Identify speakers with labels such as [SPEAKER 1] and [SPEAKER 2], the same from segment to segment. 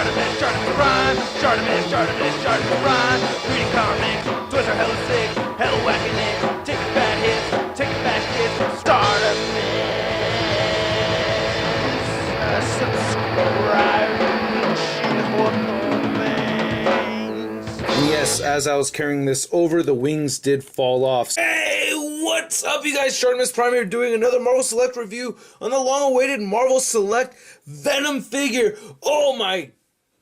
[SPEAKER 1] Chartemis Prime, Chartemis Prime, reading comics, toys are hella sick, hella whacking it, taking bad hits, taking bad shits, Startemis, subscribe, and yes, as I was carrying this over, the wings did fall off. Hey, what's up, you guys? Chartemis Prime here doing another Marvel Select review on the long-awaited Marvel Select Venom figure. Oh my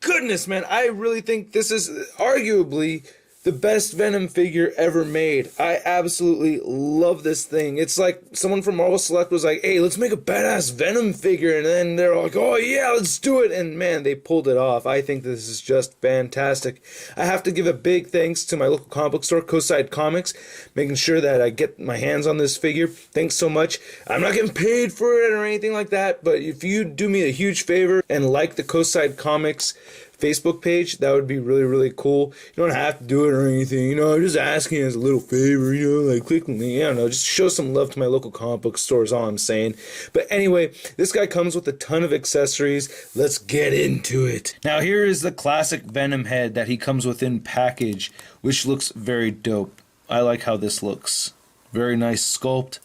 [SPEAKER 1] goodness, man. I really think this is arguably the best Venom figure ever made. I absolutely love this thing. It's like someone from Marvel Select was like, hey, let's make a badass Venom figure. And then they're like, oh yeah, let's do it. And man, they pulled it off. I think this is just fantastic. I have to give a big thanks to my local comic book store, Coastside Comics, making sure that I get my hands on this figure. Thanks so much. I'm not getting paid for it or anything like that, but if you do me a huge favor and like the Coastside Comics Facebook page, that would be really, really cool. You don't have to do it or anything, you know, I'm just asking as a little favor, you know, like click me, I don't know, just show some love to my local comic book store is all I'm saying. But anyway, this guy comes with a ton of accessories. Let's get into it. Now here is the classic Venom head that he comes with in package, which looks very dope. I like how this looks. Very nice sculpt.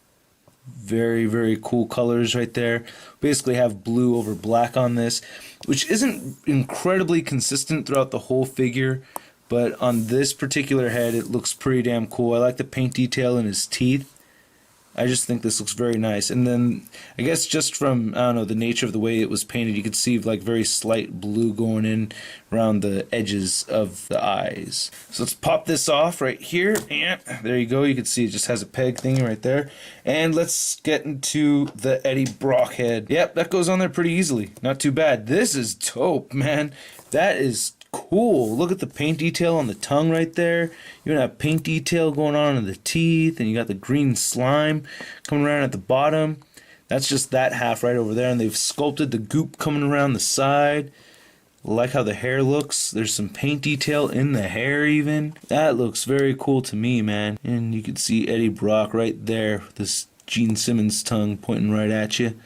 [SPEAKER 1] Very, very cool colors right there. Basically have blue over black on this, which isn't incredibly consistent throughout the whole figure, but on this particular head it looks pretty damn cool. I like the paint detail in his teeth. I just think this looks very nice. And then I guess just from, I don't know, the nature of the way it was painted, you could see like very slight blue going in around the edges of the eyes. So let's pop this off right here. And there you go. You can see it just has a peg thingy right there. And let's get into the Eddie Brock head. Yep, that goes on there pretty easily. Not too bad. This is dope, man. That is cool. Look at the paint detail on the tongue right there. You have paint detail going on in the teeth, and you got the green slime coming around at the bottom. That's just that half right over there, and they've sculpted the goop coming around the side. I like how the hair looks. There's some paint detail in the hair even. That looks very cool to me, man. And you can see Eddie Brock right there with this Gene Simmons tongue pointing right at you.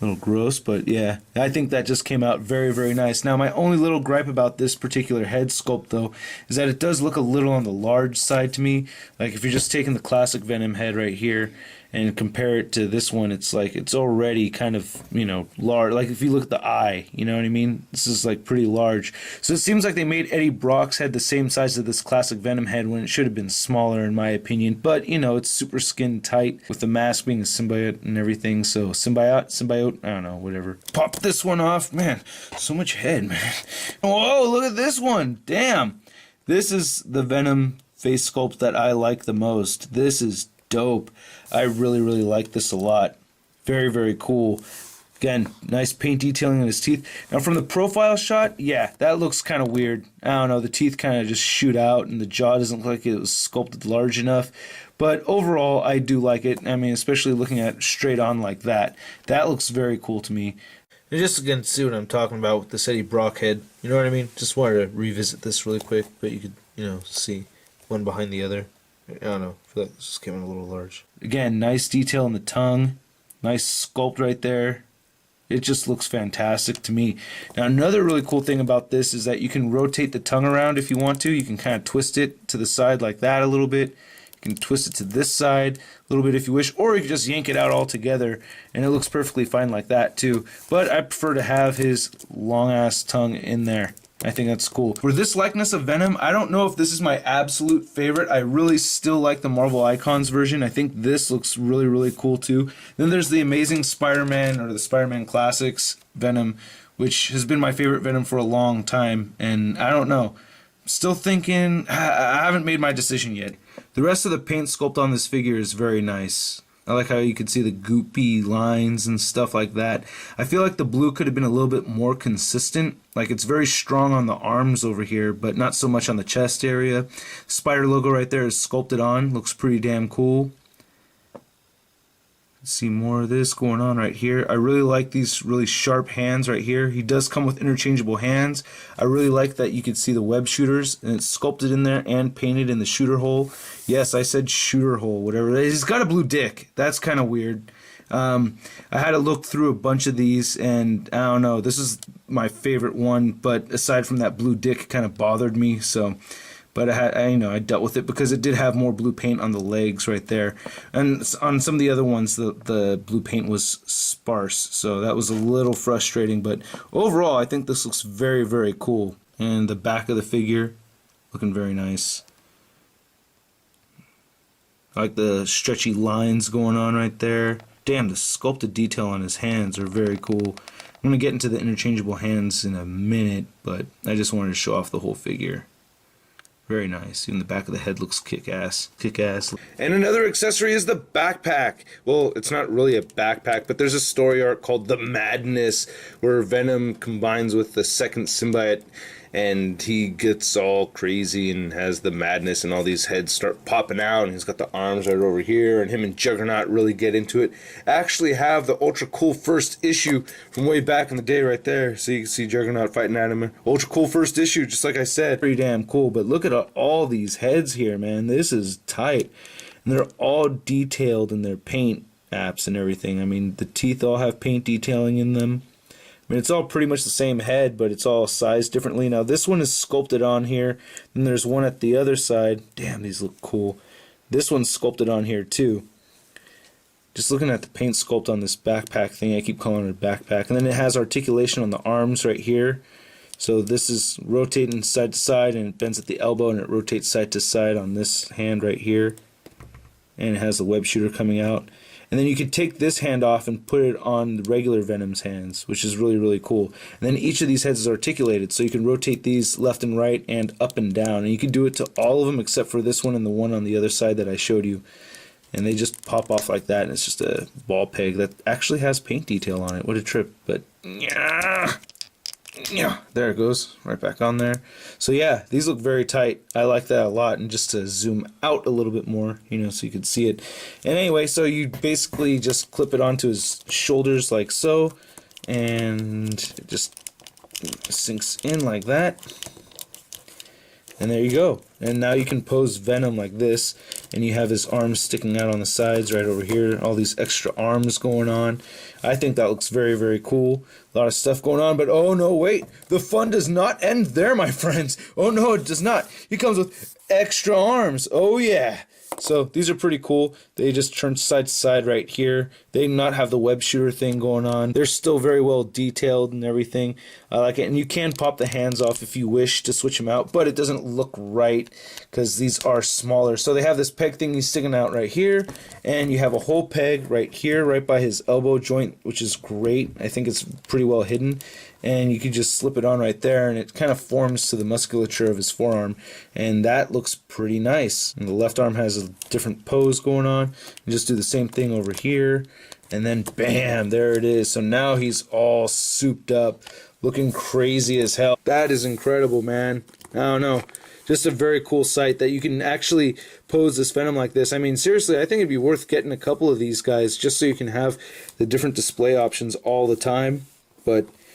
[SPEAKER 1] A little gross, but yeah, I think that just came out very, very nice. Now, my only little gripe about this particular head sculpt, though, is that it does look a little on the large side to me. Like, if you're just taking the classic Venom head right here and compare it to this one, it's like, it's already kind of, you know, large. Like, if you look at the eye, you know what I mean? This is, like, pretty large. So it seems like they made Eddie Brock's head the same size as this classic Venom head when it should have been smaller, in my opinion. But, you know, it's super skin tight with the mask being a symbiote and everything. So, symbiote, I don't know, whatever. Pop this one off. Man, so much head, man. Whoa, look at this one. Damn. This is the Venom face sculpt that I like the most. This is dope. I really, really like this a lot. Very, very cool. Again, nice paint detailing in his teeth. Now from the profile shot, yeah, that looks kind of weird. I don't know, the teeth kind of just shoot out and the jaw doesn't look like it was sculpted large enough. But overall, I do like it. I mean, especially looking at it straight on like that. That looks very cool to me. And just again, see what I'm talking about with this Eddie Brock head. You know what I mean? Just wanted to revisit this really quick, but you could, you know, see one behind the other. I don't know. I feel like this just came in a little large. Again, nice detail in the tongue. Nice sculpt right there. It just looks fantastic to me. Now, another really cool thing about this is that you can rotate the tongue around if you want to. You can kind of twist it to the side like that a little bit. You can twist it to this side a little bit if you wish, or you can just yank it out altogether, and it looks perfectly fine like that too. But I prefer to have his long-ass tongue in there. I think that's cool. For this likeness of Venom, I don't know if this is my absolute favorite. I really still like the Marvel Icons version. I think this looks really, really cool too. Then there's the Amazing Spider-Man, or the Spider-Man Classics Venom, which has been my favorite Venom for a long time. And I don't know. Still thinking, I haven't made my decision yet. The rest of the paint sculpt on this figure is very nice. I like how you can see the goopy lines and stuff like that. I feel like the blue could have been a little bit more consistent. Like, it's very strong on the arms over here, but not so much on the chest area. Spider logo right there is sculpted on. Looks pretty damn cool. See more of this going on right here. I really like these really sharp hands right here. He does come with interchangeable hands. I really like that you can see the web shooters, and it's sculpted in there and painted in the shooter hole. Yes, I said shooter hole, whatever. He's got a blue dick. That's kind of weird. I had to look through a bunch of these, and I don't know, this is my favorite one, but aside from that blue dick, it kind of bothered me, so... But I dealt with it because it did have more blue paint on the legs right there. And on some of the other ones, the blue paint was sparse. So that was a little frustrating. But overall, I think this looks very, very cool. And the back of the figure, looking very nice. I like the stretchy lines going on right there. Damn, the sculpted detail on his hands are very cool. I'm going to get into the interchangeable hands in a minute, but I just wanted to show off the whole figure. Very nice. Even the back of the head looks kick-ass. Kick-ass. And another accessory is the backpack. Well, it's not really a backpack, but there's a story arc called The Madness, where Venom combines with the second symbiote, and he gets all crazy and has the madness, and all these heads start popping out, and he's got the arms right over here, and him and Juggernaut really get into it. Actually have the ultra cool first issue from way back in the day right there. So you can see Juggernaut fighting at him. Ultra cool first issue, just like I said. Pretty damn cool, but look at all these heads here, man. This is tight. And they're all detailed in their paint apps and everything. I mean, the teeth all have paint detailing in them. I mean, it's all pretty much the same head, but it's all sized differently. Now, this one is sculpted on here. Then there's one at the other side. Damn, these look cool. This one's sculpted on here, too. Just looking at the paint sculpt on this backpack thing, I keep calling it a backpack. And then it has articulation on the arms right here. So this is rotating side to side, and it bends at the elbow, and it rotates side to side on this hand right here. And it has the web shooter coming out. And then you can take this hand off and put it on the regular Venom's hands, which is really, really cool. And then each of these heads is articulated, so you can rotate these left and right and up and down. And you can do it to all of them except for this one and the one on the other side that I showed you. And they just pop off like that, and it's just a ball peg that actually has paint detail on it. What a trip. But, yeah, there it goes, right back on there. So yeah, these look very tight. I like that a lot. And just to zoom out a little bit more, so you can see it. And anyway, so you basically just clip it onto his shoulders like so, and it just sinks in like that. And there you go. And now you can pose Venom like this, and you have his arms sticking out on the sides right over here, all these extra arms going on. I think that looks very, very cool. A lot of stuff going on, but oh no, wait. The fun does not end there, my friends. Oh no, it does not. He comes with extra arms. Oh yeah. So these are pretty cool. They just turn side to side right here. They do not have the web shooter thing going on. They're still very well detailed and everything. I like it. And you can pop the hands off if you wish to switch them out, but it doesn't look right because these are smaller. So they have this peg thingy sticking out right here, and you have a whole peg right here, right by his elbow joint, which is great. I think it's pretty well hidden. And you can just slip it on right there, and it kind of forms to the musculature of his forearm, and that looks pretty nice. And the left arm has a different pose going on. You just do the same thing over here, and then bam, there it is. So now he's all souped up, looking crazy as hell. That is incredible, man. I don't know. Just a very cool sight that you can actually pose this Venom like this. I mean, seriously, I think it'd be worth getting a couple of these guys just so you can have the different display options all the time.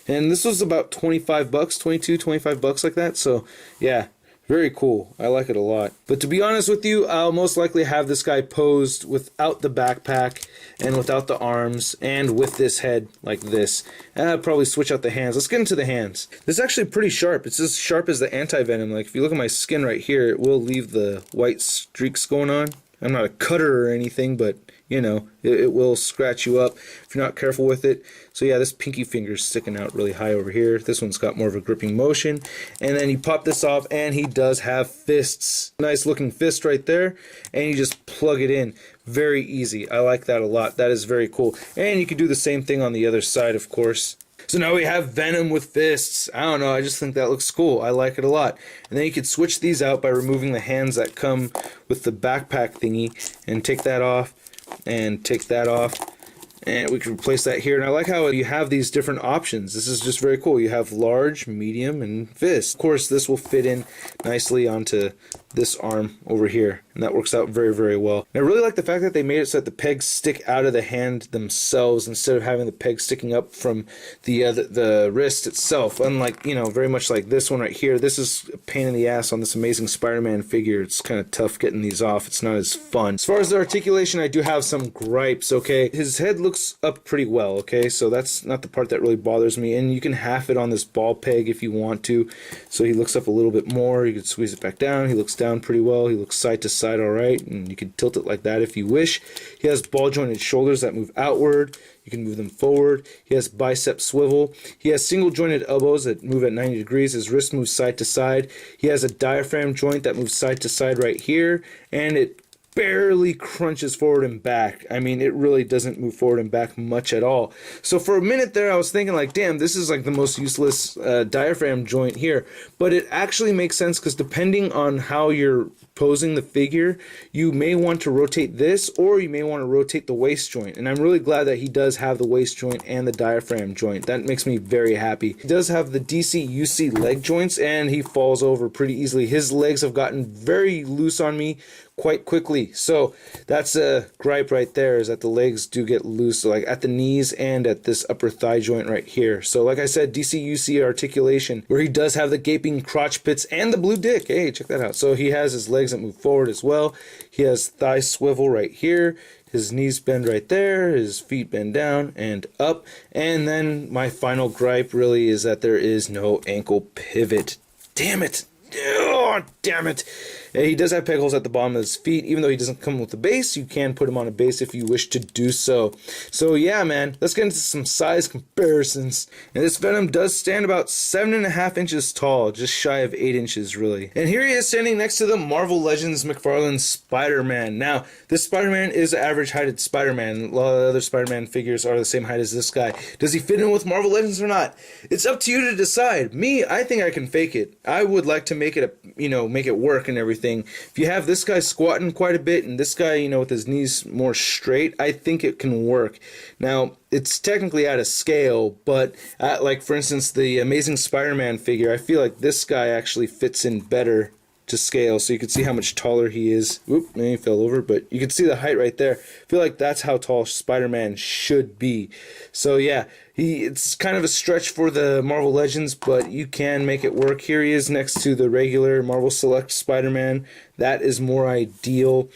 [SPEAKER 1] And this was about 25 bucks, 22, 25 bucks like that. So, yeah, very cool. I like it a lot. But to be honest with you, I'll most likely have this guy posed without the backpack and without the arms and with this head like this. And I'll probably switch out the hands. Let's get into the hands. This is actually pretty sharp. It's as sharp as the anti-venom. Like, if you look at my skin right here, it will leave the white streaks going on. I'm not a cutter or anything, but it will scratch you up if you're not careful with it. So yeah, this pinky finger's sticking out really high over here. This one's got more of a gripping motion. And then you pop this off, and he does have fists. Nice looking fist right there. And you just plug it in. Very easy. I like that a lot. That is very cool. And you can do the same thing on the other side, of course. So now we have Venom with fists. I don't know, I just think that looks cool. I like it a lot. And then you could switch these out by removing the hands that come with the backpack thingy, and take that off, and take that off, and we can replace that here. And I like how you have these different options. This is just very cool. You have large, medium, and fist. Of course, this will fit in nicely onto this arm over here, and that works out very, very well. And I really like the fact that they made it so that the pegs stick out of the hand themselves instead of having the peg sticking up from the wrist itself. Unlike, you know, very much like this one right here. This is a pain in the ass on this amazing Spider-Man figure. It's kind of tough getting these off. It's not as fun. As far as the articulation, I do have some gripes, okay? His head looks up pretty well, okay? So that's not the part that really bothers me. And you can half it on this ball peg if you want to. So he looks up a little bit more. You can squeeze it back down. He looks down pretty well. He looks side to side all right, and you can tilt it like that if you wish. He has ball jointed shoulders that move outward. You can move them forward. He has bicep swivel. He has single jointed elbows that move at 90 degrees. His wrist moves side to side. He has a diaphragm joint that moves side to side right here, and it barely crunches forward and back. I mean, it really doesn't move forward and back much at all. So for a minute there, I was thinking like, damn, this is like the most useless diaphragm joint here. But it actually makes sense because depending on how you're posing the figure, you may want to rotate this, or you may want to rotate the waist joint. And I'm really glad that he does have the waist joint and the diaphragm joint. That makes me very happy. He does have the DC-UC leg joints, and he falls over pretty easily. His legs have gotten very loose on me quite quickly. So that's a gripe right there, is that the legs do get loose, like at the knees and at this upper thigh joint right here. So like I said, DC-UC articulation, where he does have the gaping crotch pits and the blue dick. Hey, check that out. So he has his legs that move forward as well. He has thigh swivel right here. His knees bend right there, his feet bend down and up. And then my final gripe really is that there is no ankle pivot. Damn it. Oh, damn it. He does have peg holes at the bottom of his feet. Even though he doesn't come with a base, you can put him on a base if you wish to do so. So yeah, man, let's get into some size comparisons. And this Venom does stand about 7.5 inches tall, just shy of 8 inches really. And here he is standing next to the Marvel Legends McFarlane Spider-Man. Now, this Spider-Man is an average heighted Spider-Man. A lot of the other Spider-Man figures are the same height as this guy. Does he fit in with Marvel Legends or not? It's up to you to decide. Me, I think I can fake it. I would like to make it make it work and everything. If you have this guy squatting quite a bit and this guy, with his knees more straight, I think it can work. Now, it's technically out of scale, but like for instance, the Amazing Spider-Man figure, I feel like this guy actually fits in better to scale, so you can see how much taller he is. Oop, maybe he fell over, but you can see the height right there. I feel like that's how tall Spider-Man should be. So yeah, it's kind of a stretch for the Marvel Legends, but you can make it work. Here he is next to the regular Marvel Select Spider-Man. That is more ideal.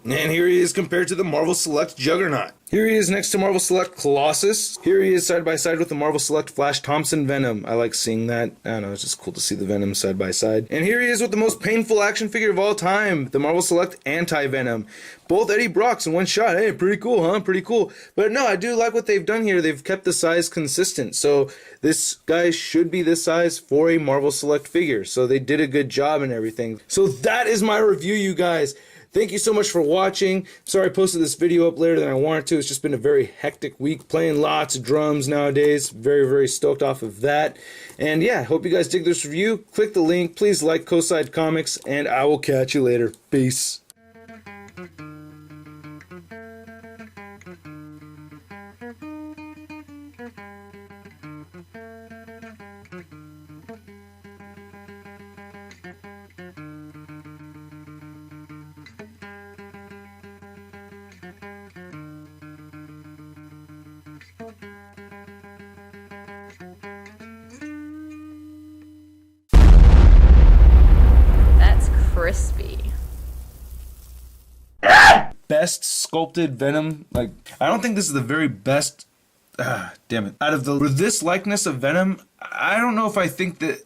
[SPEAKER 1] And here he is compared to the Marvel Select Juggernaut. Here he is next to Marvel Select Colossus. Here he is side by side with the Marvel Select Flash Thompson Venom. I like seeing that. I don't know, it's just cool to see the Venom side by side. And here he is with the most painful action figure of all time, the Marvel Select Anti-Venom. Both Eddie Brocks in one shot. Hey, pretty cool, huh? Pretty cool. But no, I do like what they've done here. They've kept the size consistent. So this guy should be this size for a Marvel Select figure. So they did a good job and everything. So that is my review, you guys. Thank you so much for watching. Sorry I posted this video up later than I wanted to. It's just been a very hectic week, playing lots of drums nowadays. Very, very stoked off of that. And yeah, hope you guys dig this review. Click the link. Please like Coastside Comics, and I will catch you later. Peace.
[SPEAKER 2] Crispy.
[SPEAKER 1] Best sculpted Venom. Like, I don't think this is the very best. Damn it. Out of this likeness of Venom, I don't know if I think that